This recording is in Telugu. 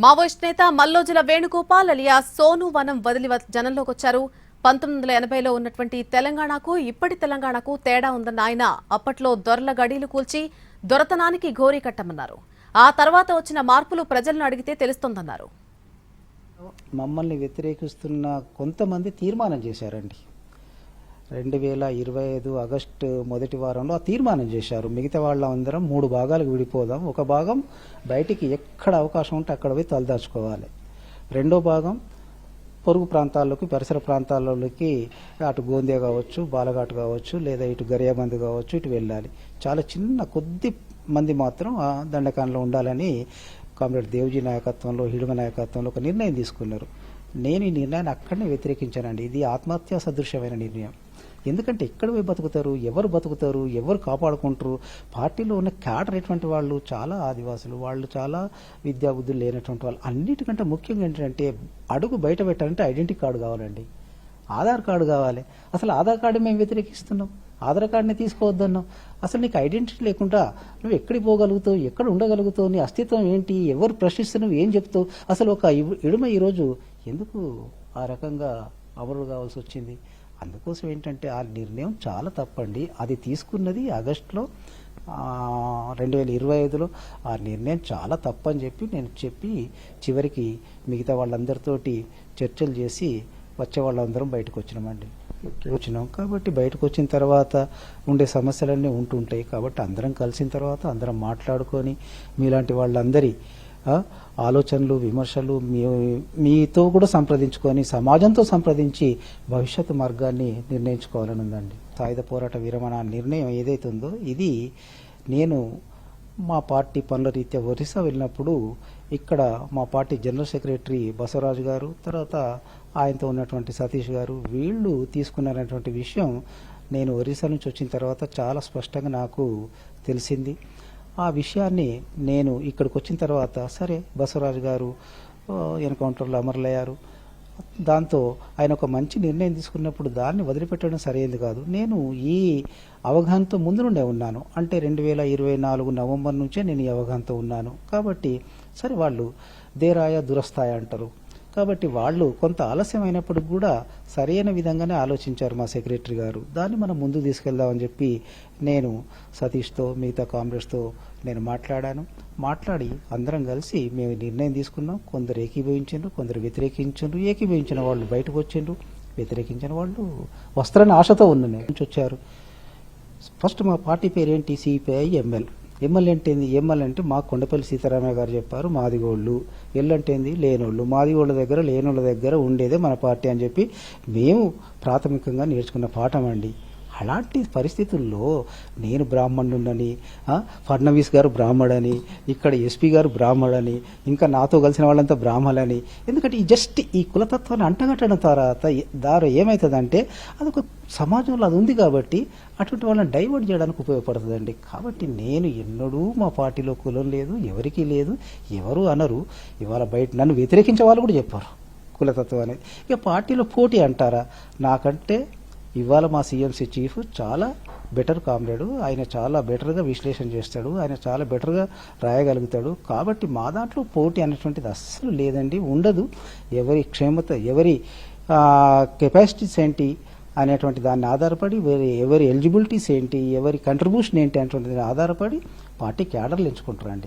మావోయిస్ట్ నేత మల్లోజుల వేణుగోపాల్ అలియా సోను వనం వదిలి జనంలోకి వచ్చారు. 1980లో ఉన్నటువంటి తెలంగాణకు ఇప్పటి తెలంగాణకు తేడా ఉందన్న ఆయన అప్పట్లో దొరల గడీలు కూల్చి దొరతనానికి ఘోరీ కట్టమన్నారు. ఆ తర్వాత వచ్చిన మార్పులు ప్రజలను అడిగితే తెలుస్తోందన్నారు. మమ్మల్ని వ్యతిరేకిస్తున్న కొంతమంది తీర్మానం చేశారండి. 2025 ఆగస్టు మొదటి వారంలో ఆ తీర్మానం చేశారు. మిగతా వాళ్ళందరం 3 భాగాలకు విడిపోదాం. ఒక భాగం బయటికి ఎక్కడ అవకాశం ఉంటే అక్కడ పోయి తలదాచుకోవాలి. రెండో భాగం పొరుగు ప్రాంతాల్లోకి, పరిసర ప్రాంతాల్లోకి, అటు గోందియా కావచ్చు, బాలఘాట్ కావచ్చు, లేదా ఇటు గరియాబంద్ కావచ్చు, ఇటు వెళ్ళాలి. చాలా చిన్న కొద్ది మంది మాత్రం ఆ దండకాండలో ఉండాలని కామ్రేడ్ దేవ్జీ నాయకత్వంలో, హిడుమ నాయకత్వంలో ఒక నిర్ణయం తీసుకున్నారు. నేను ఈ నిర్ణయాన్ని అక్కడనే వ్యతిరేకించానండి. ఇది ఆత్మహత్యా సదృశ్యమైన నిర్ణయం. ఎందుకంటే ఎక్కడ పోయి బతుకుతారు, ఎవరు బతుకుతారు, ఎవరు కాపాడుకుంటారు? పార్టీలో ఉన్న క్యాడర్ ఎటువంటి వాళ్ళు చాలా ఆదివాసులు, వాళ్ళు చాలా విద్యాబుద్ధులు లేనటువంటి వాళ్ళు. అన్నిటికంటే ముఖ్యంగా ఏంటంటే అడుగు బయట పెట్టాలంటే ఐడెంటిటీ కార్డు కావాలండి, ఆధార్ కార్డు కావాలి. అసలు ఆధార్ కార్డు మేము వ్యతిరేకిస్తున్నాం, ఆధార్ కార్డుని తీసుకోవద్దన్నాం. అసలు నీకు ఐడెంటిటీ లేకుండా నువ్వు ఎక్కడికి పోగలుగుతావు, ఎక్కడ ఉండగలుగుతావు, నీ అస్తిత్వం ఏంటి, ఎవరు ప్రశ్నిస్తున్నావు, ఏం చెప్తావు? అసలు ఒక ఇడుమ ఈరోజు ఎందుకు ఆ రకంగా అమరుడు కావాల్సి వచ్చింది? అందుకోసం ఏంటంటే ఆ నిర్ణయం చాలా తప్పండి. అది తీసుకున్నది ఆగస్టులో 2025లో. ఆ నిర్ణయం చాలా తప్పని నేను చెప్పి చివరికి మిగతా వాళ్ళందరితోటి చర్చలు చేసి వచ్చే వాళ్ళందరం బయటకు వచ్చినామండి. కాబట్టి బయటకు వచ్చిన తర్వాత ఉండే సమస్యలన్నీ ఉంటుంటాయి. కాబట్టి అందరం కలిసిన తర్వాత అందరం మాట్లాడుకొని మీలాంటి వాళ్ళందరి ఆలోచనలు, విమర్శలు మీతో కూడా సంప్రదించుకొని, సమాజంతో సంప్రదించి భవిష్యత్తు మార్గాన్ని నిర్ణయించుకోవాలని ఉందండి. సాయుధ పోరాట విరమణ నిర్ణయం ఏదైతే ఉందో ఇది నేను మా పార్టీ పనుల రీత్యా ఒరిస్సా వెళ్ళినప్పుడు ఇక్కడ మా పార్టీ జనరల్ సెక్రటరీ బసవరాజు గారు, తర్వాత ఆయనతో ఉన్నటువంటి సతీష్ గారు, వీళ్ళు తీసుకున్నటువంటి విషయం నేను ఒరిస్సా నుంచి వచ్చిన తర్వాత చాలా స్పష్టంగా నాకు తెలిసింది. ఆ విషయాన్ని నేను ఇక్కడికి వచ్చిన తర్వాత సరే బసవరాజు గారు ఎన్కౌంటర్లో అమరులయ్యారు. దాంతో ఆయన ఒక మంచి నిర్ణయం తీసుకున్నప్పుడు దాన్ని వదిలిపెట్టడం సరైనది కాదు. నేను ఈ అవగాహనతో ముందు నుండే ఉన్నాను. అంటే 2024 నవంబర్ నుంచే నేను ఈ అవగాహనతో ఉన్నాను. కాబట్టి సరే వాళ్ళు దేరాయ దురస్థాయ అంటారు. కాబట్టి వాళ్ళు కొంత ఆలస్యమైనప్పుడు కూడా సరైన విధంగానే ఆలోచించారు మా సెక్రటరీ గారు. దాన్ని మనం ముందు తీసుకెళ్దామని చెప్పి నేను సతీష్తో, మిగతా కామ్రేడ్స్తో నేను మాట్లాడి అందరం కలిసి మేము నిర్ణయం తీసుకున్నాం. కొందరు ఏకీభవించారు, కొందరు వ్యతిరేకించారు. ఏకీభవించిన వాళ్ళు బయటకు వచ్చిండ్రు, వ్యతిరేకించిన వాళ్ళు వస్తారని ఆశతో నుంచి వచ్చారు. ఫస్ట్ మా పార్టీ పేరేంటి? CPI ML. ఎంఎల్ అంటే ఏంది? ఎంఎల్ అంటే మా కొండపల్లి సీతారామయ్య గారు చెప్పారు మాదిగోళ్ళు. ఎల్ అంటే ఏంది? లేనోళ్ళు. మాదిగోళ్ళ దగ్గర, లేనోళ్ళ దగ్గర ఉండేదే మన పార్టీ అని చెప్పి మేము ప్రాథమికంగా నేర్చుకున్న పాఠం అండి. అలాంటి పరిస్థితుల్లో నేను బ్రాహ్మణుడని, ఫడ్నవీస్ గారు బ్రాహ్మడని, ఇక్కడ ఎస్పీ గారు బ్రాహ్మడని, ఇంకా నాతో కలిసిన వాళ్ళంతా బ్రాహ్మణులని. ఎందుకంటే ఈ కులతత్వాన్ని అంటగట్టడం ద్వారా ఏమవుతుందంటే అదొక సమాజంలో అది ఉంది కాబట్టి అటువంటి వాళ్ళని డైవర్ట్ చేయడానికి ఉపయోగపడుతుందండి. కాబట్టి నేను ఎన్నడూ మా పార్టీలో కులం లేదు, ఎవరికీ లేదు, ఎవరు అనరు. ఇవాళ బయట నన్ను వ్యతిరేకించే వాళ్ళు కూడా చెప్పారు కులతత్వం అనేది. ఇక పార్టీలో పోటీ అంటారా? నాకంటే ఇవాళ మా సిఎంసి చీఫ్ చాలా బెటర్ కామ్రేడు. ఆయన చాలా బెటర్గా విశ్లేషణ చేస్తాడు, ఆయన చాలా బెటర్గా రాయగలుగుతాడు. కాబట్టి మా దాంట్లో పోటీ అనేటువంటిది అస్సలు లేదండి, ఉండదు. ఎవరి క్షేమత, ఎవరి కెపాసిటీస్ ఏంటి అనేటువంటి దాన్ని ఆధారపడి, ఎవరి ఎలిజిబిలిటీస్ ఏంటి, ఎవరి కంట్రిబ్యూషన్ ఏంటి అనేటువంటి ఆధారపడి పార్టీ క్యాడర్లు ఎంచుకుంటారండి.